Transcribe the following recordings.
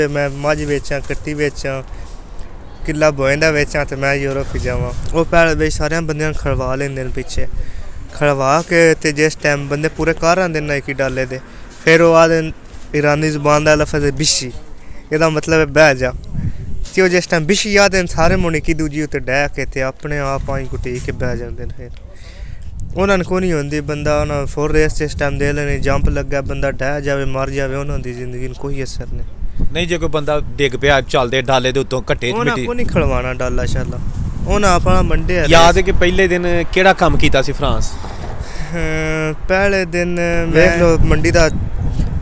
मैं मझ बेचां कट्टी बेचां किला बोएंदा बेचां तो मैं यूरोप जावां वो पैल बेच सारे बंदे खड़वा लेंदे न पिच्छे खड़वा के ते जिस टाइम बंदे पूरे घर आंदे नाइकी डाले दे फिर वो आदे ईरानी जुबान दा लफ्ज़ है बिशी एदा मतलब है बह जा ते वो जिस टाइम बिशी आदे सारे मुड़े की दूजी उत्ते डह के ते अपने आप आई गुटी के बह जांदे न फिर उन्होंने को नहीं होंदी बंदा उन्होंने फोर रेस जिस टाइम दे लेनी जंप लग्गे बंदा डह जाए मर जाए उन्होंने जिंदगी में कोई असर नहीं जे कोई बंदा डिग पिया चलदे डाले दे उत्तों घट्टे च मिट्टी को नहीं खड़वाना डाला शाला उन्हें अपना मंडे याद है कि पहले दिन केड़ा काम कीता सी फ्रांस पहले दिन वेख लो मंडी दा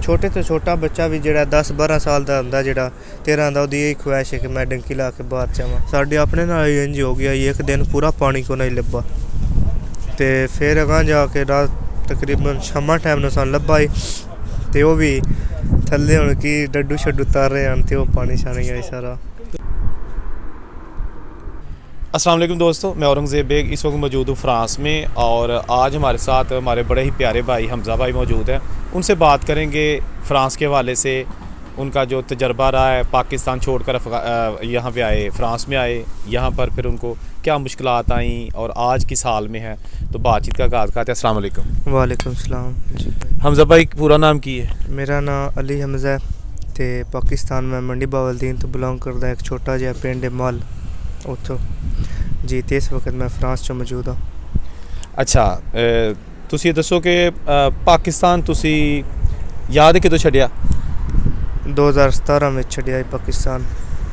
छोटे तो छोटा बच्चा भी जेड़ा 10-12 साल का होंदा जेड़ा 13 दा ओदी यही ख्वाहिश है कि मैं डंकी ला के बाहर जावां साडे अपने नाल इंज हो गया एक दिन पूरा पानी को नहीं लब्भा ते फिर अगां जाके रात तकरीबन शामा टाइम ने सानूं लब्भा ते ओह भी थल्ले हुण की डड्डू शड्डू तारे आन ते ओह पानी शानी आई सारा। अस्सलाम वालेकुम दोस्तों, मैं औरंगज़ेब बेग इस वक्त मौजूद हूँ फ्रांस में और आज हमारे साथ हमारे बड़े ही प्यारे भाई हमज़ा भाई मौजूद हैं। उनसे बात करेंगे फ्रांस के हवाले से, उनका जो तजर्बा रहा है पाकिस्तान छोड़कर यहाँ पे आए, फ्रांस में आए, यहाँ पर फिर उनको क्या मुश्किलात आई और आज किस हाल में है, तो बातचीत का आगाज़ करते हैं। अस्सलाम वालेकुम। वालेकुम सलाम जी। हमज़ा भाई पूरा नाम की है? मेरा नाम अली हमज़ा है ते पाकिस्तान में मंडी बावलदीन तो बिलोंग करता एक छोटा जिहा पिंड है मल उत्थों जी। ते इस वक्त मैं फ्रांस च मौजूद हाँ। अच्छा, तुसी दसो कि पाकिस्तान तुसी याद कदों छड्डिया? 2017 में छड्डिया पाकिस्तान,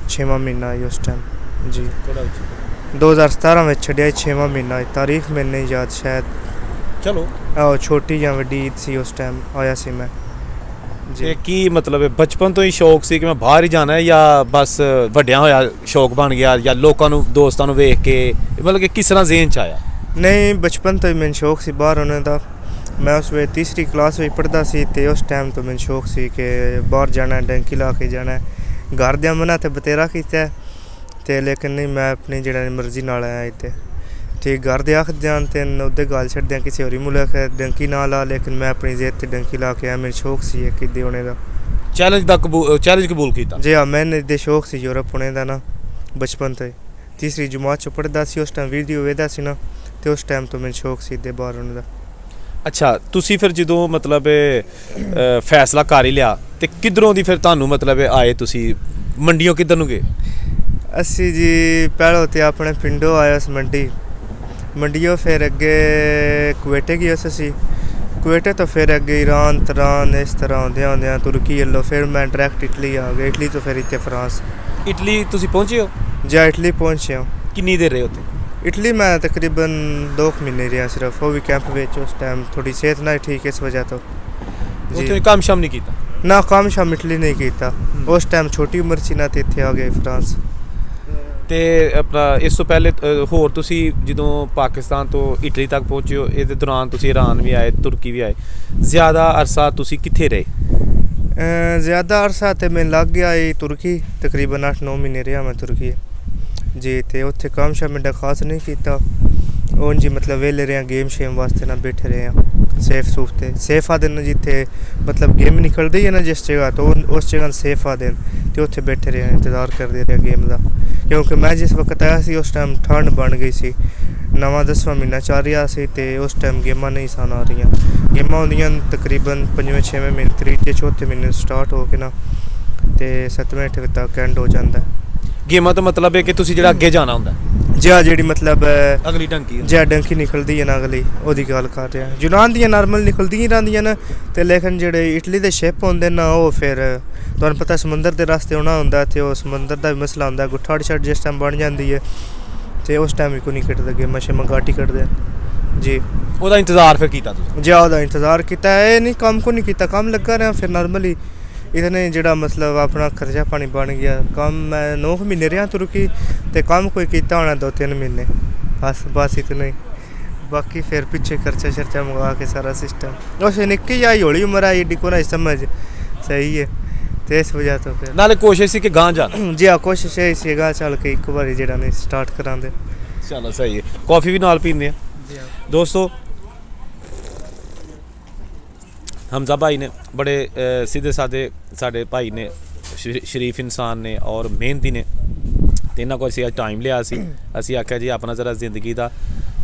6वां महीना आई उस टाइम जी। 2017 में छड्डिया 6वां महीना आई, तारीख में नहीं याद शायद, चलो आहो छोटी या वड्डी ईद सी उस टाइम आया सी मैं जी। की मतलब है बचपन तो ही शौक सी कि मैं बाहर ही जाना है या बस वड्डियां होया शौक बन गया या लोगों नूं दोस्तां नूं वेख के मतलब कि किस तरह ज़हन च आया? नहीं बचपन तो ही मैंने शौक सी बाहर होने का। मैं उस वे तीसरी क्लास में पढ़ता सी ते उस टाइम तो मैंने शौक सी कि बाहर जाना है, डंकी ला के जाना है। घर दे मना ते बतेरा कीता ते लेकिन नहीं मैं अपनी जेह्ड़ा मर्जी नाल आया इत्थे ठीक। घर दे आखदे आन ते ओह्दे गल छड्डदे किसी होरी मुल्ख डंकी ना ला, लेकिन मैं अपनी जिद ते डंकी ला के आया। मेरा शौक सी एक इदे होने का, चैलेंज कबूल कीता जी हाँ। मैंने इदे शौक सी यूरोप होने का ना बचपन तो ही। तीसरी जमात च पढ़दा सी उस टाइम वीडियो वेखदा सी ना ते उस टाइम तो मैंने शौक सी इदे बाहर होने का। अच्छा, तुसी फिर जो मतलब फैसला कर ही लिया ते किधरों दी फिर तुहानू मतलब आए तुसी मंडियों किधर नूं गए? असी जी पहले तो अपने पिंडों आए उस मंडियों फिर अगे कुवेटे गए असी कुवेटे तो फिर अगे ईरान तरान इस तरह आंदे तुर्की लो फिर मैं डायरैक्ट इटली आ गया। इटली तो फिर इतने फ्रांस। इटली तुसी पहुंचे हो? जा इटली पहुंचे हो। कितनी देर रहे होते? इटली मैं तकरीबन 2 महीने रहा सिर्फ, वो भी कैंप में। उस टाइम थोड़ी सेहत ना ठीक इस वजह तो जी। काम शाम नहीं किया ना, काम शाम इटली नहीं किया उस टाइम, छोटी उम्र सी ना, तो इतने आ गए फ्रांस। ਤੇ ਆਪਣਾ ਇਸ ਤੋਂ ਪਹਿਲੇ ਹੋਰ ਤੁਸੀਂ ਜਦੋਂ ਪਾਕਿਸਤਾਨ ਤੋਂ ਇਟਲੀ ਤੱਕ ਪਹੁੰਚੇ ਹੋ, ਇਹਦੇ ਦੌਰਾਨ ਤੁਸੀਂ ਈਰਾਨ ਵੀ ਆਏ, ਤੁਰਕੀ ਵੀ ਆਏ, ਜ਼ਿਆਦਾ ਅਰਸਾ ਤੁਸੀਂ ਕਿੱਥੇ ਰਹੇ? ज़्यादा अरसा तो मैं लग गया तुर्की, तकरीबन 8-9 महीने रहा मैं तुर्की जी। तो उत्थे काम शाम एडा खास नहीं किया उन जी, मतलब वेले रहे गेम शेम वास्ते ना बैठे रहे सेफ सूफ ते सेफ आदे न जिथे मतलब गेम निकलती है ना जिस जगह, तो उस जगह सेफ आदे तो उत्थे बैठे रहे इंतज़ार करते रहे गेम का। क्योंकि मैं जिस वक्त आया सी उस टाइम ठंड बन गई सी, 9वां-10वां महीना चल रहा सी ते उस टाइम गेमां नहीं सन आ रही। गेमां होंदियां तकरीबन 5वें-6वें महीने, 3-4 महीने स्टार्ट हो के ना ते 7वें-8वें तक एंड हो जाता है। गेमां तो मतलब है कि तुसी जेह्ड़ा अग्गे जाना होंदा जिया जेह्ड़ी मतलब अगली डंकी जिया डंकी निकलदी है ना अगली ओह्दी गल कर रहे हैं। यूनान दियां नॉर्मल निकलदियां रैंदियां न ते लेकिन जेह्ड़े इटली दे शिप होंदे न ओह् फिर तुहानूं पता समुंदर दे रस्ते होना होंदा ते ओह् समुंदर दा भी मसला होंदा, गुट्ठा शट जिस टाइम बन जाती है ते उस टाइम भी कोई नहीं कटदे गेमां शेमां घट्ट ही कटदे जी। ओह्दा इंतज़ार फिर कीता तुसीं? जिया ओह्दा इंतज़ार कीता, एह् नहीं कम्म को नहीं कीता, कम्म लग्गा रहा फिर नॉर्मली इतने जेह्ड़ा मतलब अपना खर्चा पानी बन गया। कम्म मैं 9 महीने रहा तुर्की ते कम्म कोई कीता होना 2-3 महीने बस इतना ही। बाकी फिर पिछे खर्चा शर्चा मंगा के सारा सिस्टम उस निक्की आई हौली उम्र आई एड्डी को ना समझ सही है तो इस वजह तो फिर नाले कोशिश सी कि गां जाना जी हाँ कोशिश है इसी गां चल के एक बार जेह्ड़ा नहीं स्टार्ट करांदे। चलो सही है, कॉफ़ी भी नाल पींदे हैं दोस्तों। हमज़ा भाई ने बड़े सीधे साधे साढ़े भाई ने ਸ਼ਰੀਫ ਇਨਸਾਨ ਨੇ ਔਰ ਮਿਹਨਤੀ ਨੇ, ਤੇ ਇਹਨਾਂ ਕੋਲ ਅਸੀਂ ਅੱਜ ਟਾਈਮ ਲਿਆ ਸੀ। ਅਸੀਂ ਆਖਿਆ ਜੀ ਆਪਣਾ ਜ਼ਰਾ ਜ਼ਿੰਦਗੀ ਦਾ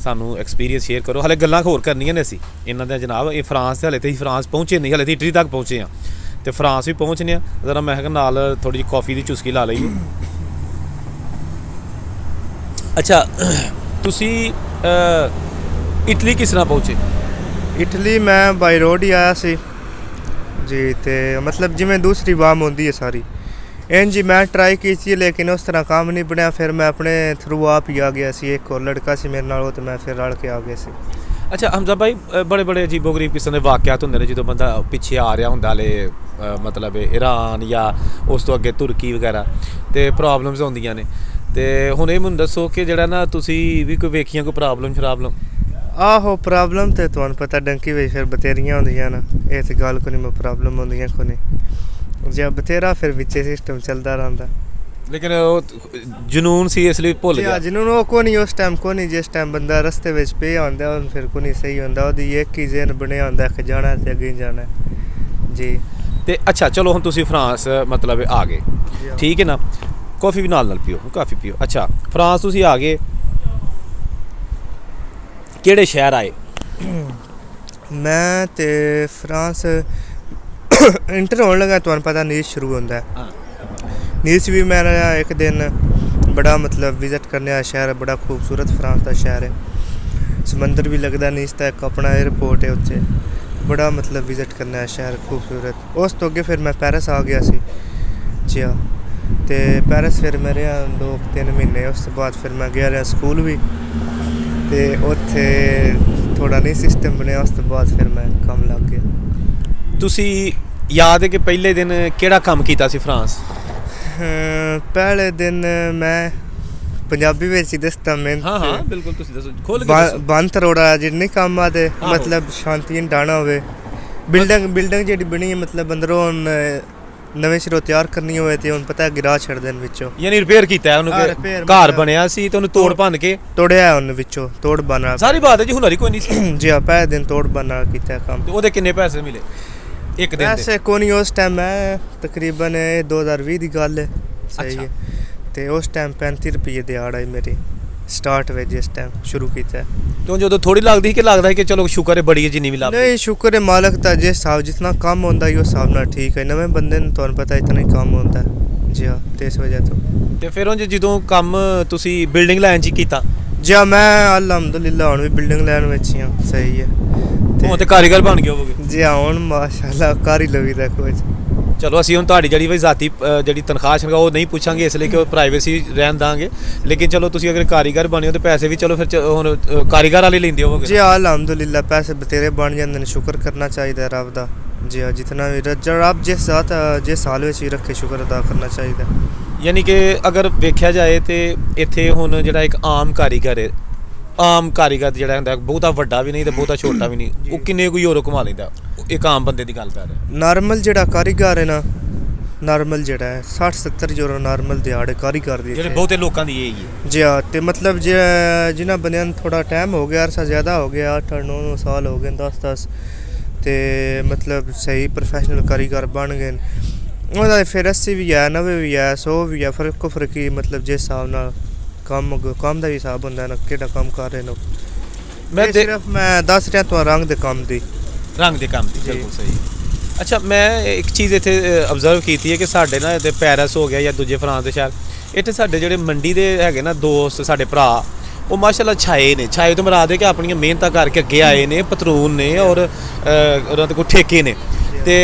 ਸਾਨੂੰ ਐਕਸਪੀਰੀਅੰਸ ਸ਼ੇਅਰ ਕਰੋ। ਹਲੇ ਗੱਲਾਂ ਹੋਰ ਕਰਨੀਆਂ ਨੇ ਅਸੀਂ ਇਹਨਾਂ ਦੇ ਜਨਾਬ। ਇਹ ਫਰਾਂਸ ਤੇ ਹਲੇ ਤੇ ਫਰਾਂਸ ਪਹੁੰਚੇ ਨਹੀਂ, ਹਲੇ ਤੇ ਇਟਲੀ ਤੱਕ ਪਹੁੰਚੇ ਆ ਤੇ ਫਰਾਂਸ ਵੀ ਪਹੁੰਚਨੇ ਆ। ਜ਼ਰਾ ਮੈਂ ਕਿਹਾ ਨਾਲ ਥੋੜੀ ਜਿਹੀ ਕੌਫੀ ਦੀ ਚੁਸਕੀ ਲਾ ਲਈਏ। ਅੱਛਾ, ਤੁਸੀਂ ਇਟਲੀ ਕਿਸ ਤਰ੍ਹਾਂ ਪਹੁੰਚੇ? ਇਟਲੀ ਮੈਂ ਬਾਈ ਰੋਡ ਹੀ ਆਇਆ ਸੀ ਜੀ, ਤੇ ਮਤਲਬ ਜਿਵੇਂ ਦੂਸਰੀ ਵਾਮ ਹੁੰਦੀ ਹੈ ਸਾਰੀ ਇੰਝ ਹੀ ਮੈਂ ਟਰਾਈ ਕੀਤੀ, ਲੇਕਿਨ ਉਸ ਤਰ੍ਹਾਂ ਕੰਮ ਨਹੀਂ ਬਣਿਆ। ਫਿਰ ਮੈਂ ਆਪਣੇ ਥਰੂ ਆਪ ਹੀ ਆ ਗਿਆ ਸੀ। ਇੱਕ ਹੋਰ ਲੜਕਾ ਸੀ ਮੇਰੇ ਨਾਲ, ਉਹ ਤੇ ਮੈਂ ਫਿਰ ਰਲ ਕੇ ਆ ਗਿਆ ਸੀ। ਅੱਛਾ ਹਮਜ਼ਾ ਭਾਈ, ਬੜੇ ਅਜੀਬੋ ਗਰੀਬ ਕਿਸਮ ਦੇ ਵਾਕਿਆਤ ਹੁੰਦੇ ਨੇ ਜਦੋਂ ਬੰਦਾ ਪਿੱਛੇ ਆ ਰਿਹਾ ਹੁੰਦਾ ਹਲੇ, ਮਤਲਬ ਈਰਾਨ ਜਾਂ ਉਸ ਤੋਂ ਅੱਗੇ ਤੁਰਕੀ ਵਗੈਰਾ, ਤੇ ਪ੍ਰੋਬਲਮਸ ਹੁੰਦੀਆਂ ਨੇ। ਤੇ ਹੁਣ ਇਹ ਮੈਨੂੰ ਦੱਸੋ ਕਿ ਜਿਹੜਾ ਨਾ ਤੁਸੀਂ ਵੀ ਕੋਈ ਵੇਖੀਆਂ ਕੋਈ ਪ੍ਰੋਬਲਮ? ਆਹੋ, ਪ੍ਰੋਬਲਮ ਤੇ ਤੁਹਾਨੂੰ ਪਤਾ ਡੰਕੀ ਵਿੱਚ ਫਿਰ ਬਥੇਰੀਆਂ ਹੁੰਦੀਆਂ ਨਾ, ਇਹ ਤੇ ਗੱਲ ਕੋਈ ਨਹੀਂ, ਪ੍ਰੋਬਲਮ ਹੁੰਦੀਆਂ ਕੋਈ ਨਹੀਂ, ਜੇ ਬਥੇਰਾ ਫਿਰ ਵਿੱਚੇ ਸਿਸਟਮ ਚੱਲਦਾ ਰਹਿੰਦਾ। ਲੇਕਿਨ ਉਹ ਜਨੂਨ ਸੀ ਇਸ ਲਈ ਭੁੱਲ ਗਿਆ। ਜਨੂਨ ਉਹ ਕੋਈ ਨਹੀਂ, ਉਸ ਟਾਈਮ ਕੋਈ ਨਹੀਂ। ਜਿਸ ਟਾਈਮ ਬੰਦਾ ਰਸਤੇ ਵਿੱਚ ਪਿਆ ਹੁੰਦਾ ਉਹਨੂੰ ਫਿਰ ਕੋਈ ਨਹੀਂ ਸਹੀ ਹੁੰਦਾ, ਉਹਦੀ ਇੱਕ ਹੀ ਜ਼ਹਿਨ ਬਣਿਆ ਹੁੰਦਾ ਕਿ ਜਾਣਾ ਤੇ ਅੱਗੇ ਜਾਣਾ ਜੀ। ਤੇ ਅੱਛਾ ਚਲੋ ਹੁਣ ਤੁਸੀਂ ਫਰਾਂਸ ਮਤਲਬ ਆ ਗਏ, ਠੀਕ ਹੈ ਨਾ? ਕਾਫੀ ਵੀ ਨਾਲ ਪੀਓ, ਕਾਫੀ ਪੀਓ। ਅੱਛਾ ਫਰਾਂਸ ਤੁਸੀਂ ਆ ਗਏ, ਕਿਹੜੇ ਸ਼ਹਿਰ ਆਏ? ਮੈਂ ਤੇ ਫਰਾਂਸ ਇੰਟਰ ਹੋਣ ਲੱਗਾ, ਤੁਹਾਨੂੰ ਪਤਾ ਨੀਸ ਸ਼ੁਰੂ ਹੁੰਦਾ ਹੈ। नीस भी मैंने एक दिन बड़ा मतलब विजिट करने आया शहर है, बड़ा खूबसूरत फ्रांस का शहर है। समंदर भी लगता नीस का, एक अपना एयरपोर्ट है उत्थे, बड़ा मतलब विजिट करने आया शहर खूबसूरत। उस तो अगे फिर मैं पेरिस आ गया सी जी हाँ, तो पेरिस फिर मैं रहा 2-3 महीने। उस तो बाद फिर मैं गया रहा स्कूल भी, तो उत्थे थोड़ा नहीं सिस्टम बनया। उस तो बाद फिर मैं काम लग गया। तुसी याद है कि पहले दिन केड़ा काम कीता सी फ्रांस? पहले दिन मैं पंजाबी ਵਿੱਚ ਹੀ ਦੱਸਦਾ ਮੈਂ। ਹਾਂ ਬਿਲਕੁਲ, ਤੁਸੀਂ ਦੱਸੋ, ਖੋਲ ਕੇ ਦੱਸੋ। ਬੰਦ ਰੋੜਾ ਜਿੰਨੇ ਕੰਮ ਆਦੇ, ਮਤਲਬ ਸ਼ਾਂਤੀ ਡਾਣਾ ਹੋਵੇ। ਬਿਲਡਿੰਗ ਜਿਹੜੀ ਬਣੀ ਹੈ, ਮਤਲਬ ਅੰਦਰੋਂ ਨਵੇਂ ਸਿਰੋਂ ਤਿਆਰ ਕਰਨੀ ਹੋਵੇ ਤੇ ਹੁਣ ਪਤਾ ਗਿਰਾ ਛੱਡ ਦੇਣ ਵਿੱਚੋਂ, ਯਾਨੀ ਰਿਪੇਅਰ ਕੀਤਾ ਉਹਨੂੰ। ਘਰ ਬਣਿਆ ਸੀ ਤੇ ਉਹਨੂੰ ਤੋੜ ਭੰਨ ਕੇ ਤੋੜਿਆ ਉਹਨੇ ਵਿੱਚੋਂ, ਤੋੜ ਬਣਾ। ਸਾਰੀ ਬਾਤ ਹੈ ਜੀ, ਹੁਨਰ ਹੀ ਕੋਈ ਨਹੀਂ ਸੀ ਜੀ। ਆ ਪਹਿਲੇ ਦਿਨ ਤੋੜ ਬਣਾ ਕੀਤਾ ਕੰਮ। ਤੇ ਉਹਦੇ ਕਿੰਨੇ ਪੈਸੇ ਮਿਲੇ ਇੱਕ ਦਿਨ ਦੇ? ਪੈਸੇ ਕੋਈ ਨਹੀਂ, ਉਸ ਟਾਈਮ ਮੈਂ ਤਕਰੀਬਨ 2020 ਦੀ ਗੱਲ ਹੈ, ਸਹੀ ਹੈ। ਤੇ ਉਸ ਟਾਈਮ 35 ਰੁਪਏ ਦਿਹਾੜ ਆਈ ਮੇਰੀ ਸਟਾਰਟ ਵਿੱਚ, ਜਿਸ ਟਾਈਮ ਸ਼ੁਰੂ ਕੀਤਾ। तो जो थोड़ी लगती कि लगता है कि चलो शुक्र है बड़ी है जिन्नी भी लाभ? नहीं, शुक्र है मालक का, जिस हिसाब जितना कम होता है उस हिसाब नाल ठीक है। नवे बंदे ने तुहानू पता इतना ही कम होता है जी हाँ, तो इस वजह तो। फिर उंज जो काम तुसी बिल्डिंग लाइन च कीता? जी हाँ, मैं अल्हम्दुलिल्लाह हुण भी बिल्डिंग लाइन विच ही हां, सही है। हुण ते कारीगर बन गए होवोगे? जी हाँ, हुण माशाअल्लाह कार ही लगी दा कुछ। चलो ਅਸੀਂ ਹੁਣ ਤੁਹਾਡੀ ਜਿਹੜੀ ਜ਼ਾਤੀ ਜਿਹੜੀ ਤਨਖਾਹ ਸ਼ਨਖਾਹ ਉਹ ਨਹੀਂ ਪੁੱਛਾਂਗੇ, ਇਸ ਲਈ ਕਿ ਉਹ ਪ੍ਰਾਈਵੇਸੀ ਰਹਿਣ ਦਾਂਗੇ। ਲੇਕਿਨ ਚਲੋ ਤੁਸੀਂ ਅਗਰ ਕਾਰੀਗਰ ਬਣੇ ਹੋ ਤੇ ਪੈਸੇ ਵੀ ਚਲੋ ਫਿਰ ਹੁਣ ਕਾਰੀਗਰ ਵਾਲੇ ਲੈਂਦੇ ਹੋਵੋਗੇ? ਜੀ ਹਾਂ, ਅਲਹਮਦੁਲਿल्लाह ਪੈਸੇ ਬਤੇਰੇ ਬਣ ਜਾਂਦੇ ਨੇ। ਸ਼ੁਕਰ ਕਰਨਾ ਚਾਹੀਦਾ ਰੱਬ ਦਾ। ਜੀ ਹਾਂ, ਜਿਤਨਾ ਵੀ ਰੱਬ ਜਿਸ ਹਾਲ ਵਿੱਚ ਹੀ ਰੱਖੇ, ਸ਼ੁਕਰ ਅਦਾ ਕਰਨਾ ਚਾਹੀਦਾ। ਯਾਨੀ ਕਿ ਅਗਰ ਵੇਖਿਆ ਜਾਏ ਤੇ ਇੱਥੇ ਹੁਣ ਜਿਹੜਾ ਇੱਕ ਆਮ ਕਾਰੀਗਰ ਹੈ, ਆਮ ਕਾਰੀਗਰ ਜਿਹੜਾ ਹੁੰਦਾ ਬਹੁਤਾ ਵੱਡਾ ਵੀ ਨਹੀਂ ਤੇ ਬਹੁਤਾ ਛੋਟਾ ਵੀ ਨਹੀਂ, ਉਹ ਕਿੰਨੇ ਕੋਈ ਹੋਰ ਕਮਾ ਲੈਂਦਾ? ਇੱਕ ਆਮ ਬੰਦੇ ਦੀ ਗੱਲ ਕਰ ਰਿਹਾ। ਨਾਰਮਲ ਜਿਹੜਾ ਕਾਰੀਗਰ ਹੈ ਨਾ, ਨਾਰਮਲ ਜਿਹੜਾ ਹੈ 60-70 ਯੂਰੋ ਨਾਰਮਲ ਦਿਹਾੜ ਕਾਰੀਗਰ ਦੀ, ਜਿਹੜੇ ਬਹੁਤੇ ਲੋਕਾਂ ਦੀ ਇਹ ਹੀ ਹੈ। ਜੀ ਹਾਂ, ਤੇ ਮਤਲਬ ਜੇ ਜਿਨ੍ਹਾਂ ਬੰਦਿਆਂ ਨੂੰ ਥੋੜਾ ਟਾਈਮ ਹੋ ਗਿਆ, ਅਰਸਾ ਜ਼ਿਆਦਾ ਹੋ ਗਿਆ, 8-9 ਸਾਲ ਹੋ ਗਏ, 10 ਤੇ ਮਤਲਬ ਸਹੀ ਪ੍ਰੋਫੈਸ਼ਨਲ ਕਾਰੀਗਰ ਬਣ ਗਏ। ਉਹਦਾ ਫਿਰ 80 ਵੀ ਹੈ, 90 ਵੀ ਹੈ, 100 ਵੀ ਹੈ। ਫਰਕੀ ਮਤਲਬ ਜਿਸ ਹਿਸਾਬ ਨਾਲ ਕੰਮ ਦਾ ਵੀ ਹਿਸਾਬ ਹੁੰਦਾ ਨਾ, ਕਿਹੜਾ ਕੰਮ ਕਰ ਰਹੇ ਨੇ। ਮੈਂ ਸਿਰਫ ਮੈਂ ਦੱਸ ਰਿਹਾ ਤੁਹਾਨੂੰ ਰੰਗ ਦੇ ਕੰਮ ਦੀ ਬਿਲਕੁਲ ਸਹੀ। ਅੱਛਾ, ਮੈਂ ਇੱਕ ਚੀਜ਼ ਇੱਥੇ ਅਬਜ਼ਰਵ ਕੀਤੀ ਹੈ ਕਿ ਸਾਡੇ ਨਾ ਇੱਥੇ ਪੈਰਿਸ ਹੋ ਗਿਆ ਜਾਂ ਦੂਜੇ ਫਰਾਂਸ ਦੇ ਸ਼ਹਿਰ, ਇੱਥੇ ਸਾਡੇ ਜਿਹੜੇ ਮੰਡੀ ਦੇ ਹੈਗੇ ਨਾ ਦੋਸਤ, ਸਾਡੇ ਭਰਾ, ਉਹ ਮਾਸ਼ਾਅੱਲਾ ਛਾਏ ਤੋਂ ਮੁਰਾਦ ਹੈ ਕਿ ਆਪਣੀਆਂ ਮਿਹਨਤਾਂ ਕਰਕੇ ਅੱਗੇ ਆਏ ਨੇ, ਪਤਰੂਨ ਨੇ ਔਰ ਉਹਨਾਂ ਦੇ ਕੋਲ ਠੇਕੇ ਨੇ। ਤੇ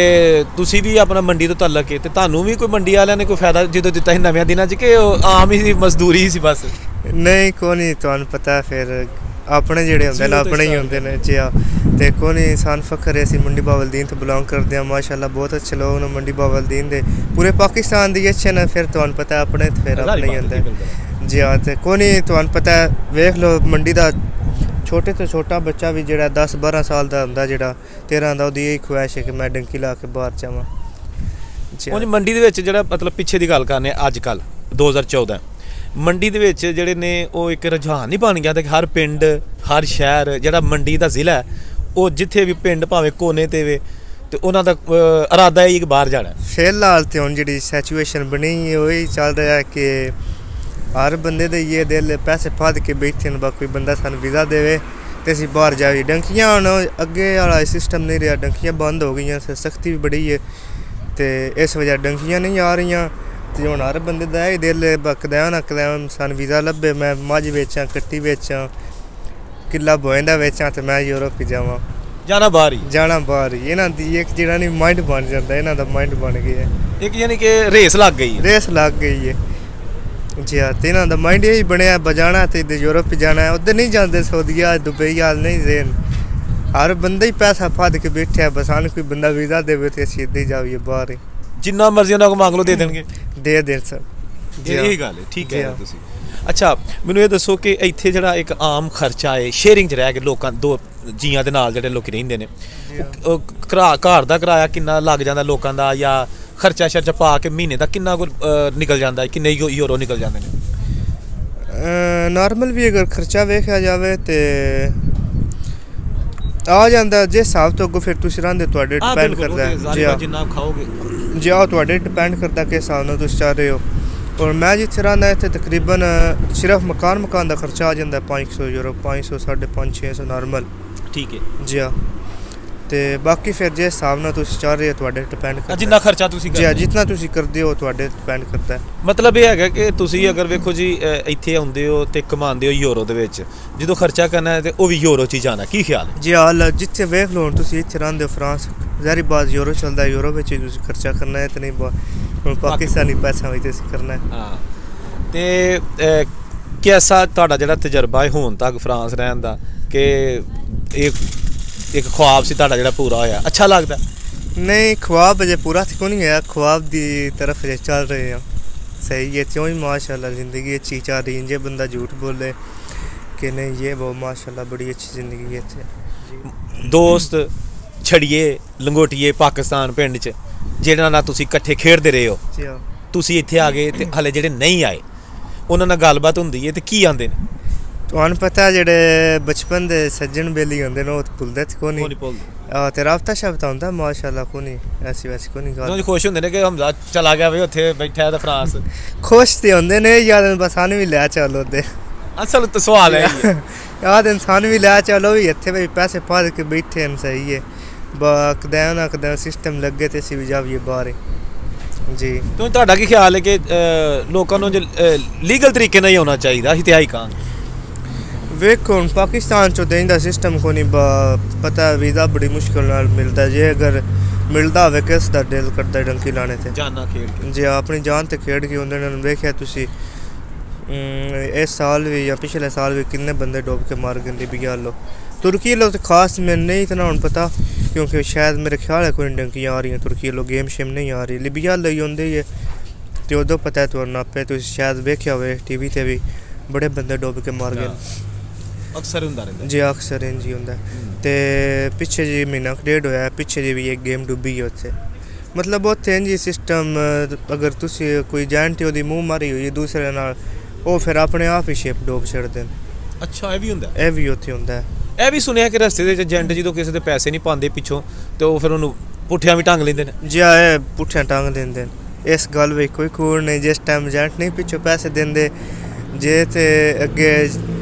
ਤੁਸੀਂ ਵੀ ਆਪਣਾ ਮੰਡੀ ਤੋਂ ਤਾਲੁਕ ਹੈ, ਤੇ ਤੁਹਾਨੂੰ ਵੀ ਕੋਈ ਮੰਡੀ ਵਾਲਿਆਂ ਨੇ ਕੋਈ ਫਾਇਦਾ ਜਦੋਂ ਦਿੱਤਾ ਸੀ ਨਵਿਆਂ ਦਿਨਾਂ 'ਚ ਕਿ ਆਮ ਹੀ ਮਜ਼ਦੂਰੀ ਹੀ ਸੀ ਬਸ? ਨਹੀਂ, ਕੋਈ ਨਹੀਂ, ਤੁਹਾਨੂੰ ਪਤਾ ਫਿਰ ਆਪਣੇ ਜਿਹੜੇ ਹੁੰਦੇ ਨੇ ਆਪਣੇ ਹੀ ਹੁੰਦੇ ਨੇ ਜੀ। ਤੇ ਕੋਈ ਨਹੀਂ, ਸਾਨੂੰ ਫਖਰ ਹੈ ਅਸੀਂ ਮੰਡੀ ਬਾਵਲਦੀਨ ਤੋਂ ਬਿਲੋਂਗ ਕਰਦੇ ਹਾਂ। ਮਾਸ਼ਾਅੱਲਾ ਬਹੁਤ ਅੱਛੇ ਲੋਕ ਨੇ ਮੰਡੀ ਬਾਵਲਦੀਨ ਦੇ, ਪੂਰੇ ਪਾਕਿਸਤਾਨ ਦੀ ਅੱਛੇ ਨੇ। ਫਿਰ ਤੁਹਾਨੂੰ ਪਤਾ ਆਪਣੇ ਫਿਰ ਆਪਣੇ ਹੀ ਹੁੰਦੇ ਜੀ ਹਾਂ। ਤੇ ਕੋਈ ਨਹੀਂ, ਤੁਹਾਨੂੰ ਪਤਾ ਵੇਖ ਲਓ ਮੰਡੀ ਦਾ ਛੋਟੇ ਤੋਂ ਛੋਟਾ ਬੱਚਾ ਵੀ ਜਿਹੜਾ 10-12 ਸਾਲ ਦਾ ਹੁੰਦਾ, ਜਿਹੜਾ 13 ਦਾ, ਉਹਦੀ ਇਹ ਖੁਆਇਸ਼ ਹੈ ਕਿ ਮੈਂ ਡੰਕੀ ਲਾ ਕੇ ਬਾਹਰ ਜਾਵਾਂ ਜੀ। ਉਹ ਮੰਡੀ ਦੇ ਵਿੱਚ ਜਿਹੜਾ ਮਤਲਬ ਪਿੱਛੇ ਦੀ ਗੱਲ ਕਰਨੇ ਅੱਜ ਕੱਲ੍ਹ 2014 ਮੰਡੀ ਦੇ ਵਿੱਚ ਜਿਹੜੇ ਨੇ ਉਹ ਇੱਕ ਰੁਝਾਨ ਨਹੀਂ ਬਣ ਗਿਆ ਤੇ ਹਰ ਪਿੰਡ ਹਰ ਸ਼ਹਿਰ ਜਿਹੜਾ ਮੰਡੀ ਦਾ ਜ਼ਿਲ੍ਹਾ ਹੈ, ਉਹ ਜਿੱਥੇ ਵੀ ਪਿੰਡ ਭਾਵੇਂ ਕੋਨੇ 'ਤੇ ਵੇ ਤੇ ਉਹਨਾਂ ਦਾ ਇਰਾਦਾ ਹੈ ਕਿ ਬਾਹਰ ਜਾਣਾ। ਫਿਲਹਾਲ ਤੇ ਹੁਣ ਜਿਹੜੀ ਸਿਚੁਏਸ਼ਨ ਬਣੀ ਹੈ ਉਹੀ ਚੱਲ ਰਿਹਾ ਕਿ ਹਰ ਬੰਦੇ ਦੇ ਇਹ ਦਿਲ ਪੈਸੇ ਫਾਦ ਕੇ ਬੈਠੇ ਨੇ, ਕੋਈ ਬੰਦਾ ਸਾਨੂੰ ਵੀਜ਼ਾ ਦੇਵੇ ਤੇ ਅਸੀਂ ਬਾਹਰ ਜਾਈਏ। ਡੰਕੀਆਂ ਹੁਣ ਅੱਗੇ ਵਾਲਾ ਸਿਸਟਮ ਨਹੀਂ ਰਿਹਾ, ਡੰਕੀਆਂ ਬੰਦ ਹੋ ਗਈਆਂ, ਸਖਤੀ ਵੀ ਬੜੀ ਹੈ ਤੇ ਇਸ ਵਜ੍ਹਾ ਡੰਕੀਆਂ ਨਹੀਂ ਆ ਰਹੀਆਂ। ਤੇ ਹੁਣ ਹਰ ਬੰਦੇ ਦਾ ਇਹ ਦਿਲ ਬਕਦਾ ਨਾ ਕਦਮ ਸਾਨੂੰ ਵੀਜ਼ਾ ਲੱਭੇ, ਮੈਂ ਮੱਝ ਵੇਚਾਂ, ਕੱਟੀ ਵੇਚਾਂ, ਕਿੱਲਾ ਬੋਇੰਦਾ ਵੇਚਾਂ ਤੇ ਮੈਂ ਯੂਰਪ ਜਾਵਾਂ, ਜਾਣਾ ਬਾਹਰ ਹੀ, ਜਾਣਾ ਬਾਹਰ ਹੀ। ਇਹਨਾਂ ਦੀ ਇੱਕ ਜਿਹੜਾ ਨਹੀਂ ਮਾਈਂਡ ਬਣ ਜਾਂਦਾ, ਇਹਨਾਂ ਦਾ ਮਾਈਂਡ ਬਣ ਗਿਆ ਇੱਕ ਯਾਨੀ ਕਿ ਰੇਸ ਲੱਗ ਗਈ ਹੈ, ਰੇਸ ਲੱਗ ਗਈ ਹੈ ਜੀ। ਹਾਂ, ਤੇ ਇਹਨਾਂ ਦਾ ਮਾਈਂਡ ਇਹੀ ਬਣਿਆ ਬਜਾਣਾ ਤੇ ਯੂਰਪ ਜਾਣਾ, ਉੱਧਰ ਨਹੀਂ ਜਾਂਦੇ, ਸਊਦੀਆ ਦੁਬਈ ਹਾਲ ਨਹੀਂ ਦੇਣ। ਹਰ ਬੰਦਾ ਹੀ ਪੈਸਾ ਫਾਦ ਕੇ ਬੈਠਿਆ, ਬਸ ਸਾਨੂੰ ਕੋਈ ਬੰਦਾ ਵੀਜ਼ਾ ਦੇਵੇ ਤੇ ਅਸੀਂ ਇੱਦਾਂ ਹੀ ਜਾਈਏ ਬਾਹਰ ਹੀ। ਜਿੰਨਾ ਮਰਜ਼ੀ ਉਹਨਾਂ ਕੋਲ ਮੰਗ ਲਓ ਦੇ ਦੇਣਗੇ, ਦੇ ਦੇਣ ਸਰ। ਇਹੀ ਗੱਲ ਹੈ, ਠੀਕ ਹੈ ਤੁਸੀਂ। ਅੱਛਾ ਮੈਨੂੰ ਇਹ ਦੱਸੋ ਕਿ ਇੱਥੇ ਜਿਹੜਾ ਇੱਕ ਆਮ ਖਰਚਾ ਹੈ ਸ਼ੇਅਰਿੰਗ 'ਚ ਰਹਿ ਕੇ ਲੋਕਾਂ ਦੋ ਜੀਆਂ ਦੇ ਨਾਲ ਜਿਹੜੇ ਲੋਕ ਰਹਿੰਦੇ ਨੇ, ਉਹ ਘਰ ਦਾ ਕਿਰਾਇਆ ਕਿੰਨਾ ਲੱਗ ਜਾਂਦਾ ਲੋਕਾਂ ਦਾ, ਜਾਂ ਖਰਚਾ ਸ਼ਰਚਾ ਪਾ ਕੇ ਮਹੀਨੇ ਦਾ ਕਿੰਨਾ ਕੁ ਨਿਕਲ ਜਾਂਦਾ, ਕਿੰਨੇ ਯੂਰੋ ਨਿਕਲ ਜਾਂਦੇ ਨੇ? ਨਾਰਮਲ ਵੀ ਅਗਰ ਖਰਚਾ ਵੇਖਿਆ ਜਾਵੇ ਤੇ ਆ ਜਾਂਦਾ ਜੇ ਹਿਸਾਬ ਤੋਂ ਅੱਗੋਂ ਫਿਰ ਤੁਸੀਂ ਰਹਿੰਦੇ ਤੁਹਾਡੇ ਡਿਪੈਂਡ ਕਰਦਾ ਜੀ, ਜਿੰਨਾ ਖਾਓਗੇ ਜੀ ਆ ਤੁਹਾਡੇ ਡਿਪੈਂਡ ਕਰਦਾ ਕਿ ਹਿਸਾਬ ਨਾਲ ਤੁਸੀਂ ਚਾਹ ਰਹੇ ਹੋ। ਔਰ ਮੈਂ ਜਿੱਥੇ ਰਹਿੰਦਾ ਇੱਥੇ ਤਕਰੀਬਨ ਸਿਰਫ ਮਕਾਨ ਦਾ ਖਰਚਾ ਆ ਜਾਂਦਾ 500 ਯੂਰੋ, 500 550 600 ਨਾਰਮਲ, ਠੀਕ ਹੈ ਜੀ ਆ। ਤੇ ਬਾਕੀ ਫਿਰ ਜੇ ਹਿਸਾਬ ਨਾਲ ਤੁਸੀਂ ਚਾਹ ਰਹੇ ਹੋ ਤੁਹਾਡੇ ਡਿਪੈਂਡ ਕਰਦਾ, ਜਿੰਨਾ ਖਰਚਾ ਤੁਸੀਂ ਜੀ ਜਿੰਨਾ ਤੁਸੀਂ ਕਰਦੇ ਹੋ ਤੁਹਾਡੇ ਡਿਪੈਂਡ ਕਰਦਾ। ਮਤਲਬ ਇਹ ਹੈਗਾ ਕਿ ਤੁਸੀਂ ਅਗਰ ਵੇਖੋ ਜੀ ਇੱਥੇ ਆਉਂਦੇ ਹੋ ਤੇ ਕਮਾਉਂਦੇ ਹੋ ਯੂਰੋ ਦੇ ਵਿੱਚ, ਜਦੋਂ ਖਰਚਾ ਕਰਨਾ ਹੈ ਤੇ ਉਹ ਵੀ ਯੂਰੋ 'ਚ ਹੀ ਜਾਣਾ, ਕੀ ਖਿਆਲ ਹੈ? ਜੀ ਹਾਲ ਜਿੱਥੇ ਵੇਖ ਲਓ ਹੁਣ ਤੁਸੀਂ ਇੱਥੇ ਰਹਿੰਦੇ ਹੋ ਫਰਾਂਸ, ਜ਼ਾਰੀ ਬਾਤ ਯੂਰੋ ਚੱਲਦਾ, ਯੂਰੋ ਵਿੱਚ ਹੀ ਤੁਸੀਂ ਖਰਚਾ ਕਰਨਾ ਹੈ ਤੇ ਨਹੀਂ ਹੁਣ ਪਾਕਿਸਤਾਨੀ ਪੈਸਾ ਵਿੱਚ ਤੁਸੀਂ ਕਰਨਾ ਹੈ। ਹਾਂ ਤੇ ਕਿਹਦਾ ਤੁਹਾਡਾ ਜਿਹੜਾ ਤਜਰਬਾ ਹੈ ਹੁਣ ਤੱਕ ਫਰਾਂਸ ਰਹਿਣ ਦਾ, ਕਿ ਇੱਕ ਖੁਆਬ ਸੀ ਤੁਹਾਡਾ ਜਿਹੜਾ ਪੂਰਾ ਹੋਇਆ, ਅੱਛਾ ਲੱਗਦਾ? ਨਹੀਂ ਖੁਆਬ ਅਜੇ ਪੂਰਾ ਤੇ ਕੋਈ ਨਹੀਂ ਹੋਇਆ, ਖੁਆਬ ਦੀ ਤਰਫ ਅਜੇ ਚੱਲ ਰਹੇ ਹਾਂ, ਸਹੀ ਹੈ ਕਿਉਂ ਹੀ ਮਾਸ਼ਾਅੱਲਾ ਜ਼ਿੰਦਗੀ अच्छी चल रही है। जे बंदा झूठ बोले कि नहीं ये वो माशाल्लाह बड़ी अच्छी ज़िंदगी है इत्थे। ਦੋਸਤ ਛੜੀਏ ਲੰਗੋਟੀਏ ਪਾਕਿਸਤਾਨ ਪਿੰਡ 'ਚ ਜਿਹਨਾਂ ਨਾਲ ਤੁਸੀਂ ਇਕੱਠੇ ਖੇਡਦੇ ਰਹੇ ਹੋ, ਜੀ ਹਾਂ, ਤੁਸੀਂ ਇੱਥੇ ਆ ਗਏ ਤੇ ਹਲੇ ਜਿਹੜੇ ਨਹੀਂ ਆਏ ਉਹਨਾਂ ਨਾਲ ਗੱਲਬਾਤ ਹੁੰਦੀ ਹੈ ਤੇ ਕੀ ਆਂਦੇ ਨੇ? ਤੁਹਾਨੂੰ ਪਤਾ ਜਿਹੜੇ ਬਚਪਨ ਦੇ ਸੱਜਣ ਬੇਲੀ ਹੁੰਦੇ ਨੇ ਉਹ ਭੁੱਲਦੇ ਤੇ ਕੋਈ ਨਹੀਂ, ਤੇ ਰਾਬਤਾ ਸ਼ਬਤਾ ਹੁੰਦਾ ਮਾਸ਼ਾਅੱਲਾ, ਕੋਈ ਨਹੀਂ ਐਸੀ ਵੈਸੀ ਕੋਈ ਨਹੀਂ ਗੱਲ। ਉਹਨਾਂ ਖੁਸ਼ ਹੁੰਦੇ ਨੇ ਕਿ ਹਮਜ਼ਾ ਚਲਾ ਗਿਆ ਵੀ ਉੱਥੇ ਬੈਠਾ ਤਾਂ ਫਰਾਂਸ, ਖੁਸ਼ ਤੇ ਹੁੰਦੇ ਨੇ ਯਾਰ ਬਸ ਸਾਨੂੰ ਵੀ ਲੈ ਚੱਲੋ ਤੇ ਅਸਲ ਤਾਂ ਸਵਾਲ ਹੈ ਯਾਰ ਇਨਸਾਨ ਵੀ ਲੈ ਚਲੋ ਵੀ ਇੱਥੇ ਵੀ ਪੈਸੇ ਪਾ ਕੇ ਬੈਠੇ ਨੇ, ਸਹੀ ਹੈ ਕਦੇ ਨਾ ਕਦੇ ਸਿਸਟਮ ਲੱਗੇ ਤੇ ਅਸੀਂ ਵੀ ਜਾਈਏ ਬਾਹਰ ਜੀ। ਤਾਂ ਤੁਹਾਡਾ ਕੀ ਖਿਆਲ ਹੈ ਕਿ ਲੋਕਾਂ ਨੂੰ ਲੀਗਲ ਤਰੀਕੇ ਨਾਲ ਹੀ ਆਉਣਾ ਚਾਹੀਦਾ, ਅਸੀਂ ਤੇ ਆਹੀ ਕਹਾਂਗੇ? ਵੇਖੋ ਹੁਣ ਪਾਕਿਸਤਾਨ ਚੋਂ ਦੇਂਦਾ ਸਿਸਟਮ ਕੋਈ ਨਹੀਂ ਪਤਾ, ਵੀਜ਼ਾ ਬੜੀ ਮੁਸ਼ਕਿਲ ਨਾਲ ਮਿਲਦਾ, ਜੇ ਅਗਰ ਮਿਲਦਾ ਹੋਵੇ ਕਿਸ ਦਾ ਦਿਲ ਕਰਦਾ ਡੰਕੀ ਲਾਣੇ ਤੇ ਜਾਨਾਂ ਖੇਡ ਕੇ, ਜੇ ਆਪਣੀ ਜਾਨ ਤੇ ਖੇਡ ਕੇ ਉਹਨਾਂ ਨੇ ਵੇਖਿਆ ਤੁਸੀਂ ਇਸ ਸਾਲ ਵੀ ਜਾਂ ਪਿਛਲੇ ਸਾਲ ਵੀ ਕਿੰਨੇ ਬੰਦੇ ਡੁੱਬ ਕੇ ਮਾਰ ਗਏ ਲਿਬੀਆ ਲੋ। ਤੁਰਕੀ ਲੋ तो खास मैं नहीं इतना हूँ पता, क्योंकि शायद मेरे ख्याल है कोई डंकियाँ आ रही हैं तुर्की लो, गेम शेम नहीं आ रही। लिबिया लो होंगे ही तो उदो पता है तुहानू आपे, तो शायद वेख्या होवे टीवी ते भी बड़े बंदे डुब के मार गए, अक्सर हुंदा रहिंदा जी अक्सर इंज ही हुंदा। ते पिछे जी महीना डेढ़ होया पिछे जी भी एक गेम डुबी है उत्थे, मतलब उत्थे इंज ही सिस्टम अगर तुसी कोई एजेंट ओहदी मूँह मारी हुई दूसरे नाल ਉਹ ਫਿਰ ਆਪਣੇ ਆਪ ਹੀ ਸ਼ਿਪ ਡੋਬ ਛੱਡਦੇ ਨੇ। ਅੱਛਾ ਇਹ ਵੀ ਹੁੰਦਾ? ਇਹ ਵੀ ਉੱਥੇ ਹੁੰਦਾ ਹੈ। ਇਹ ਵੀ ਸੁਣਿਆ ਕਿ ਰਸਤੇ ਦੇ ਵਿੱਚ ਏਜੰਟ ਜਦੋਂ ਕਿਸੇ ਦੇ ਪੈਸੇ ਨਹੀਂ ਪਾਉਂਦੇ ਪਿੱਛੋਂ ਤੇ ਉਹ ਫਿਰ ਉਹਨੂੰ ਪੁੱਠਿਆਂ ਵੀ ਟੰਗ ਲੈਂਦੇ ਨੇ। ਜੀ ਇਹ ਪੁੱਠਿਆਂ ਟੰਗ ਦਿੰਦੇ ਨੇ, ਇਸ ਗੱਲ ਵਿੱਚ ਕੋਈ ਕੂੜ ਨਹੀਂ। ਜਿਸ ਟਾਈਮ ਏਜੰਟ ਨਹੀਂ ਪਿੱਛੋਂ ਪੈਸੇ ਦਿੰਦੇ ਜੇ ਤੇ ਅੱਗੇ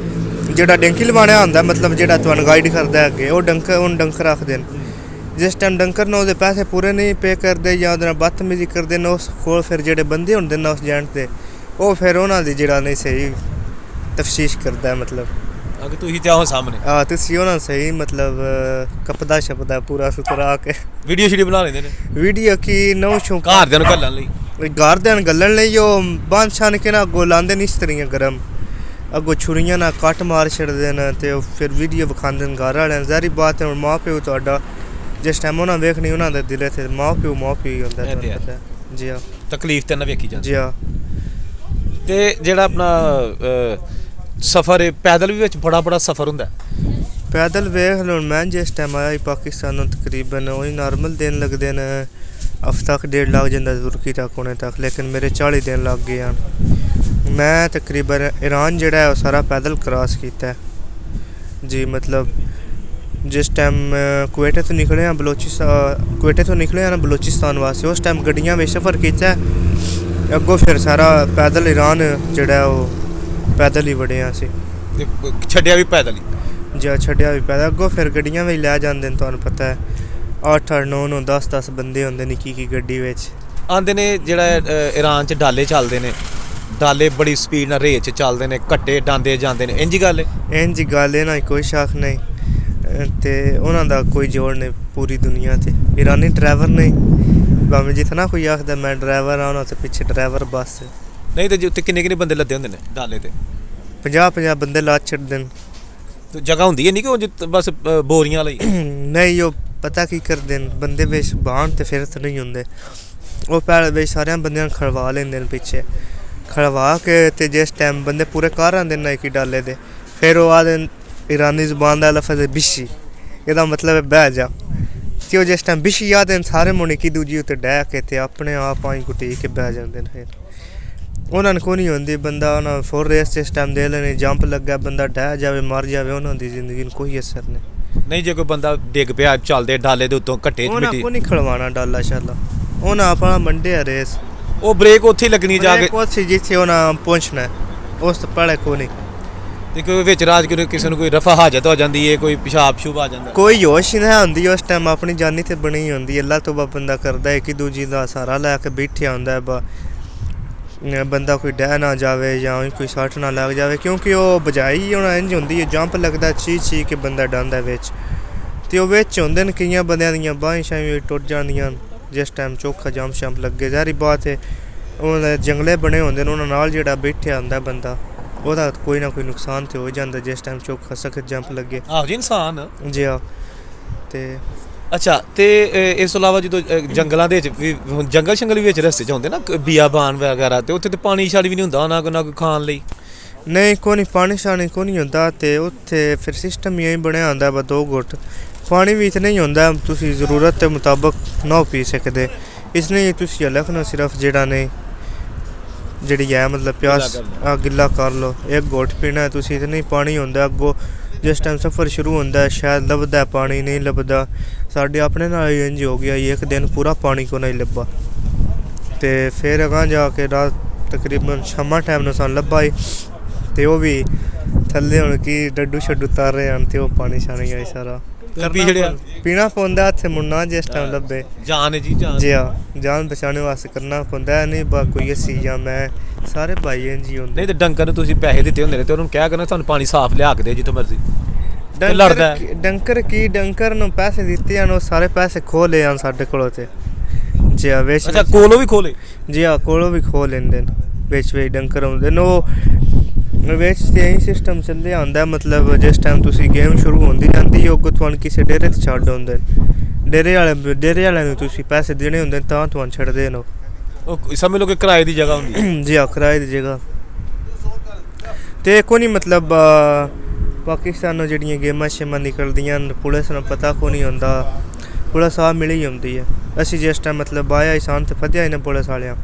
ਜਿਹੜਾ ਡੰਕੀ ਲਵਾਉਣਾ ਹੁੰਦਾ, ਮਤਲਬ ਜਿਹੜਾ ਤੁਹਾਨੂੰ ਗਾਈਡ ਕਰਦਾ ਅੱਗੇ, ਉਹ ਡੰਕ ਰੱਖਦੇ ਨੇ। ਜਿਸ ਟਾਈਮ ਡੰਕਰ ਨੇ ਉਹਦੇ ਪੈਸੇ ਪੂਰੇ ਨਹੀਂ ਪੇ ਕਰਦੇ ਜਾਂ ਉਹਦੇ ਨਾਲ ਬਦਤਮੀਜ਼ੀ ਕਰਦੇ ਨੇ, ਉਸ ਕੋਲ ਫਿਰ ਜਿਹੜੇ ਬੰਦੇ ਹੁੰਦੇ ਨੇ ਉਸ ਏਜੰਟ ਦੇ, ਉਹ ਫਿਰ ਉਹਨਾਂ ਦੀ ਜਿਹੜਾ ਨਹੀਂ ਸਹੀ ਤਫਤੀਸ਼ ਕਰਦਾ, ਮਤਲਬ ਅਗੇ ਤੁਸੀਂ ਤੇ ਆਓ ਸਾਹਮਣੇ ਤੁਸੀਂ ਉਹਨਾਂ ਸਹੀ ਮਤਲਬ ਕਪਦਾ ਸ਼ਪਦਾ ਪੂਰਾ ਸੁਥਰਾ ਕੇ ਵੀਡੀਓ ਸ਼ੀਡੀ ਬਣਾ ਲੈਂਦੇ ਨੇ। ਵੀਡੀਓ ਕੀ ਨੌ ਸ਼ੌਂਕ ਘਰਦਿਆਂ ਨੂੰ ਘੱਲਣ ਲਈ, ਘਰਦਿਆਂ ਨੂੰ ਗੱਲਣ ਲਈ ਉਹ ਬੰਦ ਛਾਨ ਕੇ ਨਾ ਅੱਗੋਂ ਲਾਉਂਦੇ ਨਹੀਂ ਇਸਤਰੀਆਂ ਗਰਮ, ਅੱਗੋਂ ਛੁਰੀਆਂ ਨਾਲ ਕੱਟ ਮਾਰ ਛੱਡਦੇ ਨੇ ਤੇ ਉਹ ਫਿਰ ਵੀਡੀਓ ਵਿਖਾਉਂਦੇ ਨੇ ਘਰ ਵਾਲਿਆਂ ਨੂੰ। ਜ਼ਾਰੀ ਬਾਤ ਹੈ ਹੁਣ ਮਾਂ ਪਿਓ ਤੁਹਾਡਾ ਜਿਸ ਟਾਈਮ ਉਹਨਾਂ ਵੇਖਣੀ ਉਹਨਾਂ ਦੇ ਦਿਲ 'ਤੇ ਮਾਂ ਪਿਓ ਹੀ ਹੁੰਦਾ ਤੁਹਾਨੂੰ ਪਤਾ। ਜੀ ਹਾਂ ਤਕਲੀਫ ਤੇ ਨਾ ਵੇਖੀ ਜਾਂਦੀ। ਜੀ ਹਾਂ ਤੇ ਜਿਹੜਾ ਆਪਣਾ ਸਫ਼ਰ ਹੈ ਪੈਦਲ ਵੀ ਵਿੱਚ ਬੜਾ ਸਫ਼ਰ ਹੁੰਦਾ। ਪੈਦਲ ਵੇਖ ਲਓ ਮੈਂ ਜਿਸ ਟਾਈਮ ਆਇਆ ਪਾਕਿਸਤਾਨ ਨੂੰ ਤਕਰੀਬਨ ਉਹੀ ਨਾਰਮਲ ਦਿਨ ਲੱਗਦੇ ਨੇ, ਹਫ਼ਤਾ ਕੁ ਡੇਢ ਲੱਗ ਜਾਂਦਾ ਤੁਰਕੀ ਤੱਕ ਹੋਣੇ ਤੱਕ, ਲੇਕਿਨ ਮੇਰੇ 40 ਦਿਨ ਲੱਗ ਗਏ ਹਨ। ਮੈਂ ਤਕਰੀਬਨ ਈਰਾਨ ਜਿਹੜਾ ਹੈ ਉਹ ਸਾਰਾ ਪੈਦਲ ਕ੍ਰਾਸ ਕੀਤਾ ਜੀ, ਮਤਲਬ जिस टाइम कुवेटे तो निकले हैं बलोचिस्तान वास्ते उस टाइम गड्डियां में सफ़र किया अगों फिर सारा पैदल ईरान जेह्ड़ा ओह् पैदल ही बड़े असी छड्डिया भी पैदल ही जा छड्डिया भी पैदल अगों फिर गड्डियां में लै जांदे न तुहानूं पता है 8-8 9-9 10-10 बंदे होंदे निक्की गड्डी विच आंदे ने जेह्ड़ा ईरान च डाले चलदे ने डाले बड़ी स्पीड नाल रेस च चलदे ने कट्टे डांदे जांदे ने इंज गल है ना कोई शक नहीं ते उन्हां दा कोई जोड़ नहीं पूरी दुनिया ते ईरानी ड्राइवर नहीं भावें जितना कोई आखदा मैं ड्राइवर आं ते पीछे ड्राइवर बस नहीं ते उत्ते किन्ने बंदे लद्दे होंदे ने डाले ते 50 बंदे ला छड्डदे न तो जगह हुंदी है नहीं कि बस बोरियां लई नहीं ओह् पता की करदे न बंदे बिच बाहन ते फिर ते नहीं होंदे ओह् पैह्ले बिच सारेयां बंदेयां खड़वा लैंदे न पिच्छे खड़वा के ते जिस टाइम बंदे पूरे घर आंदे न इक डाले दे फिर ओह् आखदे न ईरानी ज़बान दा लफ्ज़ है बिशी एह्दा मतलब है बह जा ते ओह् जिस टाइम बिशी आखदे न सारे मुड़े की दूजी उत्ते डैह के ते अपने आप आई गुटी के बह जांदे न फिर उन्हां नूं कोई नहीं होंदी बंदा उन्हां फुल रेस जिस टाइम दे लैनी जंप लग्गे बंदा डैह जावे मर जावे उन्हां दी जिंदगी नूं कोई असर नहीं जे कोई बंदा डिग पिया चलदे डाले दे उत्तों कट्टे च मिट्टी कोई नहीं खड़वाना डाला शाला उन्हां अपना मंडे रेस ओह् ब्रेक उत्थे लगनी जाके उत्थे जित्थे उन्हां पहुंचना उस तो पैह्ले कोई नहीं ते कोई विच राज किसी नूं कोई रफा हाजत हो जांदी है कोई पेशाब शूब आ जांदा कोई होश ही नहीं होंदी उस टाइम अपनी जानी ते बनी होंदी अल्लाह तो बंदा करदा है कि दूजी दा सहारा लैके बैठे होंदा है बंदा कोई डह ना जावे या कोई सट्ट ना लग जावे क्योंकि ओह् बजाई होना इंज होंदी है जंप लगदा चीज के बंदा डांदा बिच ते ओह् बिच होंदे न केइयां बंदियां दियां बाहीं शाहीं टुट जांदियां जिस टाइम चौखा जंप लग्गे ज़ाहिर बात है उन्हें जंगले बने होंदे न उन्हां नाल जेह्ड़ा बैठेआ होंदा बंदा ओह्दा कोई ना कोई नुकसान तो हो जांदा जिस टाइम चौखा सख्त जंप लगे आहो जी इंसान जी हाँ ते अच्छा ते इस तो इलावा जो जंगलों के जंगल शंगल भी रस्ते च होंदे ना बियाबान वगैरह ते उत्थे ते पानी शानी भी नहीं होंदा ना कोई खान लई नहीं कोई नहीं पानी शानी कोई नहीं होंदा ते उत्थे फिर सिस्टम यही बनेआ होंदा बस 2 घुट पानी भी इतना ही होंदा तुसी जरूरत के मुताबिक ना पी सकदे इसलिए तुसी लिखना सिर्फ जेड़ा नहीं जेह्ड़ी है मतलब प्यास गिल्ला कर लो एक घुट पीना है तुसी इतना ही पानी होंदा अग्गों जिस टाइम सफ़र शुरू होंदा है शायद लभदा है पानी नहीं लभदा साढ़े अपने नाल इंज हो गया एक दिन पूरा पानी को नहीं लब्भा ते फिर अगां जाके रात तकरीबन शामा टाइम नूं सानूं लब्भा ते ओह् भी थल्ले हुण कि डड्डू शड्डू तारे हन ते ओह् पानी शानी आई सारा पीना पौंदा हत्थ मुड़ना जिस टाइम लब्भे जान जी हाँ जान बचाने वास्ते करना पौंदा है नहीं बा कोई अस्सी या मैं सारे भाई इंज ही होंदे नहीं ते डंगर नूं तुसीं पैसे दित्ते होंदे ने ते उन्होंने क्या करना तुहानूं पानी साफ लिया के दे जित्थों मर्जी डंकर नूं पैसे दित्ते हन ओह् सारे पैसे खो ले हन साडे कोलों ते जी हाँ बिच अच्छा कोलों भी खोले जी हाँ कोलों भी खो लैंदे न बिच डंकर होंदे न ओह् बिच ते यही सिस्टम चलिया होंदा मतलब जिस टाइम तुसी गेम शुरू होंदी जांदी ओह् तुहानूं किसे डेरे ते छड्ड होंदे न डेरे आह्ले नूं तुसी पैसे देने होंदे न तां तुहानूं छड्डदे न ओह् समझ लो कि किराए दी जगह होंदी जी हाँ किराए दी जगह ते कोई नहीं मतलब पाकिस्तान जेह्ड़ियां गेमां शेमां निकलदियां न पुलिस नूं पता कोई नहीं होंदा पुलिस आ मिली होंदी है असीं जिस टाइम मतलब आया सान ते फद्देआ इ'नें पुलिस आह्लेआं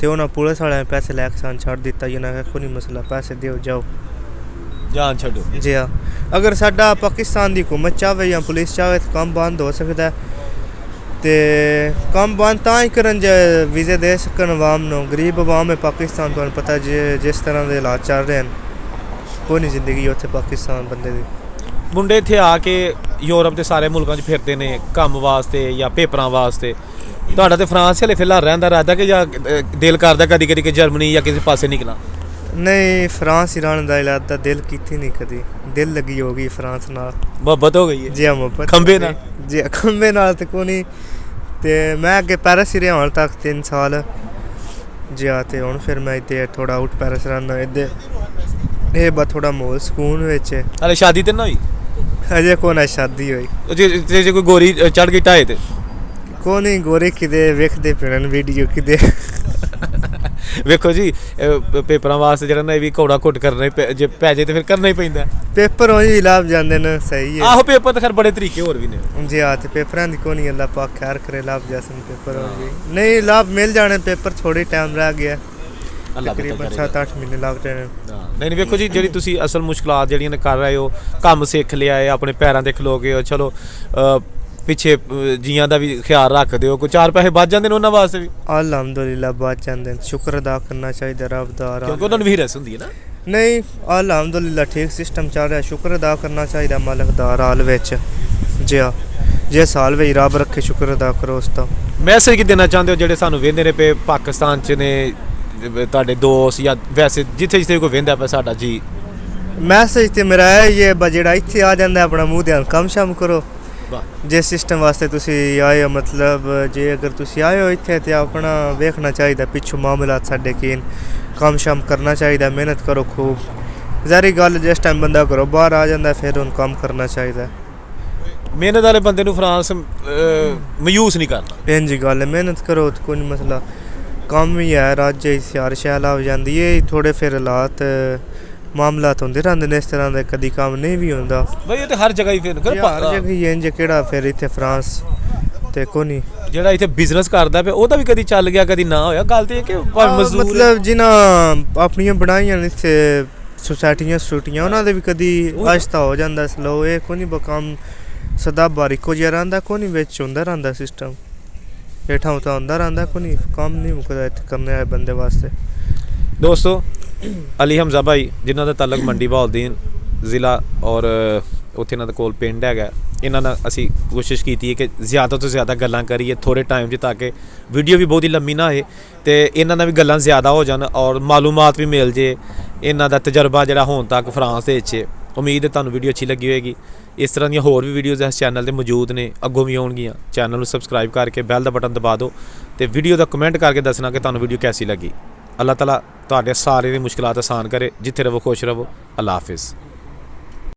ते उन्हें पुलिस वाले पैसे लैके सान छड्ड दित्ता जी उन्हें कोई नहीं मसला पैसे देओ जाओ जान छड्डो जी हाँ अगर साडा पाकिस्तान दी हुकूमत चाहे या पुलिस चाहे तो कम्म बंद हो सकदा है ते कम्म बंद तां ही करन जे वीज़े दे सकन अवाम नूं गरीब अवाम है पाकिस्तान तुहानूं पता जिस तरह दे हालात चल रहे हैं कोई नहीं जिंदगी उत्थे पाकिस्तान बंदे दी मुंडे इत्थे आके यूरोप के सारे मुल्कां च फिरदे ने कम्म वास्ते या पेपरां वास्ते तुहाडा ते फ्रांस हले फिलहाल रैंदा कि या दिल करदा कदी कदी कि जर्मनी या किसी पासे निकला नहीं फ्रांस ईरान दा इलाका दिल कीती नहीं कदी दिल लगी होगी फ्रांस नाल मोहब्बत हो गई है जी मोहब्बत खंबे नाल जी खंबे नाल ते कोई नहीं ते मैं अगे पेरिस ही रेहा हाल तक 3 साल जी हाँ ते हुण फिर मैं इत्थे थोड़ा आउट पेरिस रैह्ना इद्धर एह् बस थोड़ा माहौल सुकून बिच हले शादी ते ना होई अजे कोई शादी होई जे कोई गोरी चढ़ गई ढाए ते कोई नहीं गोरे किदे वेखदे फिरन वीडियो किदे वेखो जी पेपरां वास्ते जेह्ड़ा ना भी घोड़ा घुट करना जे पै जे ते फिर करना ही पैंदा पेपर उंज भी लाभ जांदे न सही है आहो पेपर तो खैर बड़े तरीके होर भी ने जी हाँ ते पेपरां दी कोई नहीं अल्लाह पाक खैर करे लाभ जासन पेपर भी नहीं लाभ मिल जाने पेपर थोड़ी टाइम रह गया ਅੱਲਾ ਤਕਰੀਬਨ ਬਿਹਤਰ ਕਰੇਗਾ। 7-8 ਮਹੀਨੇ ਲੱਗ ਜਾਣੇ ਨਹੀਂ ਨਹੀਂ ਵੇਖੋ ਜੀ, ਜਿਹੜੀ ਤੁਸੀਂ ਅਸਲ ਮੁਸ਼ਕਲਾਤ ਜਿਹੜੀਆਂ ਨੇ ਕਰ ਰਹੇ ਹੋ, ਕੰਮ ਸਿੱਖ ਲਿਆ ਹੈ, ਆਪਣੇ ਪੈਰਾਂ ਤੇ ਖਲੋ ਗਏ ਹੋ, ਚਲੋ ਪਿੱਛੇ ਜੀਆਂ ਦਾ ਵੀ ਖਿਆਲ ਰੱਖਦੇ ਹੋ, ਕੋਈ 4 ਪੈਸੇ ਬਚ ਜਾਂਦੇ ਨੇ ਉਹਨਾਂ ਵਾਸਤੇ ਵੀ, ਅਲਹਮਦੁਲਿਲਾ ਬਚ ਜਾਂਦੇ ਨੇ। ਸ਼ੁਕਰ ਅਦਾ ਕਰਨਾ ਚਾਹੀਦਾ ਰੱਬ ਦਾ। ਕਿਉਂਕਿ ਉਹਨਾਂ ਨੂੰ ਵੀ ਰਸ ਹੁੰਦੀ ਹੈ ਨਾ। ਨਹੀਂ ਅਲਹਮਦੁਲਿਲਾ ਠੀਕ ਸਿਸਟਮ ਚੱਲ ਰਿਹਾ, ਸ਼ੁਕਰ ਅਦਾ ਕਰਨਾ ਚਾਹੀਦਾ ਮਾਲਕ ਦਾ ਹਾਲ ਵਿੱਚ। ਜੇ ਸਾਲ ਵਿੱਚ ਰੱਬ ਰੱਖੇ ਸ਼ੁਕਰ ਅਦਾ ਕਰੋ ਉਸ ਦਾ। ਮੈਸੇਜ ਕੀ ਦੇਣਾ ਚਾਹੁੰਦੇ ਹੋ ਜਿਹੜੇ ਸਾਨੂੰ ਵੇਖਦੇ ਨੇ ਪਏ ਪਾਕਿਸਤਾਨ 'ਚ ਨੇ, ਤੁਹਾਡੇ ਦੋਸਤ ਜਾਂ ਵੈਸੇ ਜਿੱਥੇ ਜਿੱਥੇ ਕੋਈ ਵੇਖਦਾ ਪਿਆ ਸਾਡਾ ਜੀ? ਮੈਸੇਜ ਤੇ ਮੇਰਾ ਇਹ ਜਿਹੜਾ ਇੱਥੇ ਆ ਜਾਂਦਾ ਆਪਣਾ ਮੂੰਹ ਧਿਆਨ ਕੰਮ ਸ਼ਾਮ ਕਰੋ। ਜਿਸ ਸਿਸਟਮ ਵਾਸਤੇ ਤੁਸੀਂ ਆਏ ਹੋ, ਮਤਲਬ ਜੇ ਅਗਰ ਤੁਸੀਂ ਆਏ ਹੋ ਇੱਥੇ ਤੇ ਆਪਣਾ ਵੇਖਣਾ ਚਾਹੀਦਾ ਪਿੱਛੋਂ ਮਾਮਲਾਤ ਸਾਡੇ ਕੀ ਕੰਮ ਸ਼ਾਮ ਕਰਨਾ ਚਾਹੀਦਾ, ਮਿਹਨਤ ਕਰੋ ਖੂਬ। ਜ਼ਾਰੀ ਗੱਲ ਜਿਸ ਟਾਈਮ ਬੰਦਾ ਘਰੋਂ ਬਾਹਰ ਆ ਜਾਂਦਾ ਫਿਰ ਉਹਨੂੰ ਕੰਮ ਕਰਨਾ ਚਾਹੀਦਾ। ਮਿਹਨਤ ਵਾਲੇ ਬੰਦੇ ਨੂੰ ਫਰਾਂਸ ਮਾਯੂਸ ਨਹੀਂ ਕਰਨਾ। ਇੰਝ ਹੀ ਗੱਲ ਹੈ, ਮਿਹਨਤ ਕਰੋ ਤੇ ਕੋਈ ਨਹੀਂ ਮਸਲਾ। ਕੰਮ ਹੀ ਹੈ ਰਾਜ ਹਰ ਸ਼ੈਲ ਆ ਜਾਂਦੀ ਹੈ ਥੋੜੇ, ਫਿਰ ਹਾਲਾਤ ਮਾਮਲਾਤ ਹੁੰਦੇ ਰਹਿੰਦੇ ਨੇ ਇਸ ਤਰ੍ਹਾਂ ਦੇ, ਕਦੀ ਕੰਮ ਨਹੀਂ ਵੀ ਹੁੰਦਾ ਬਈ ਇਹ ਤੇ ਹਰ ਜਗ੍ਹਾ ਹੀ ਫਿਰ ਹਰ ਜਗ੍ਹਾ ਹੀ ਇੰਝ ਕਿਹੜਾ ਫਿਰ ਇੱਥੇ ਫਰਾਂਸ ਤੇ ਕੋਈ ਨਹੀਂ। ਜਿਹੜਾ ਇੱਥੇ ਬਿਜ਼ਨਸ ਕਰਦਾ ਪਿਆ ਉਹਦਾ ਵੀ ਕਦੀ ਚੱਲ ਗਿਆ ਕਦੀ ਨਾ ਹੋਇਆ। ਗੱਲ ਤੇ ਇਹ ਕਿ ਮਜ਼ਦੂਰ ਮਤਲਬ ਜਿਨ੍ਹਾਂ ਆਪਣੀਆਂ ਬਣਾਈਆਂ ਨੇ ਇੱਥੇ ਸੁਸਾਇਟੀਆਂ ਉਹਨਾਂ ਦੇ ਵੀ ਕਦੀ ਆਹਿਸਤਾ ਹੋ ਜਾਂਦਾ ਸਲੋ। ਇਹ ਕੋਈ ਨਹੀਂ ਕੰਮ ਸਦਾ ਬਾਰੀਕੋ ਜਿਹਾ ਰਹਿੰਦਾ, ਕੋਈ ਨਹੀਂ ਵਿੱਚ ਹੁੰਦਾ ਰਹਿੰਦਾ ਸਿਸਟਮ, ਹੇਠਾਂ ਉਤਾਂ ਹੁੰਦਾ ਰਹਿੰਦਾ, ਕੋਈ ਨਹੀਂ ਕੰਮ ਨਹੀਂ ਮੁੱਕਦਾ ਇੱਥੇ ਕਰਨੇ ਵਾਲੇ ਬੰਦੇ ਵਾਸਤੇ। ਦੋਸਤੋ ਅਲੀ ਹਮਜ਼ਾ ਭਾਈ ਜਿਨ੍ਹਾਂ ਦਾ ਤਾਲੁਕ ਮੰਡੀ ਬਹਾਉਦੀਨ ਜ਼ਿਲ੍ਹਾ ਔਰ ਉੱਥੇ ਇਹਨਾਂ ਦਾ ਕੋਲ ਪਿੰਡ ਹੈਗਾ, ਇਹਨਾਂ ਨਾਲ ਅਸੀਂ ਕੋਸ਼ਿਸ਼ ਕੀਤੀ ਹੈ ਕਿ ਜ਼ਿਆਦਾ ਤੋਂ ਜ਼ਿਆਦਾ ਗੱਲਾਂ ਕਰੀਏ ਥੋੜ੍ਹੇ ਟਾਈਮ 'ਚ, ਤਾਂ ਕਿ ਵੀਡੀਓ ਵੀ ਬਹੁਤੀ ਲੰਮੀ ਨਾ ਹੋਏ ਅਤੇ ਇਹਨਾਂ ਨਾਲ ਵੀ ਗੱਲਾਂ ਜ਼ਿਆਦਾ ਹੋ ਜਾਣ ਔਰ ਮਾਲੂਮਾਤ ਵੀ ਮਿਲ ਜੇ। ਇਹਨਾਂ ਦਾ ਤਜਰਬਾ ਜਿਹੜਾ ਹੁਣ ਤੱਕ ਫਰਾਂਸ ਦੇ ਵਿੱਚ, ਉਮੀਦ ਹੈ ਤੁਹਾਨੂੰ ਵੀਡੀਓ ਅੱਛੀ ਲੱਗੀ ਹੋਏਗੀ। ਇਸ ਤਰ੍ਹਾਂ ਦੀਆਂ ਹੋਰ ਵੀ ਵੀਡੀਓਜ਼ ਇਸ ਚੈਨਲ 'ਤੇ ਮੌਜੂਦ ਨੇ, ਅੱਗੋਂ ਵੀ ਆਉਣਗੀਆਂ। ਚੈਨਲ ਨੂੰ ਸਬਸਕ੍ਰਾਈਬ ਕਰਕੇ ਬੈਲ ਦਾ ਬਟਨ ਦਬਾ ਦਿਓ ਅਤੇ ਵੀਡੀਓ ਦਾ ਕਮੈਂਟ ਕਰਕੇ ਦੱਸਣਾ ਕਿ ਤੁਹਾਨੂੰ ਵੀਡੀਓ ਕੈਸੀ ਲੱਗੀ। ਅੱਲਾਹ ਤਾਲਾ ਤੁਹਾਡੇ ਸਾਰੇ ਦੀ ਮੁਸ਼ਕਿਲਾਤ ਆਸਾਨ ਕਰੇ। ਜਿੱਥੇ ਰਹੋ ਖੁਸ਼ ਰਹੋ। ਅੱਲਾ ਹਾਫਿਜ਼।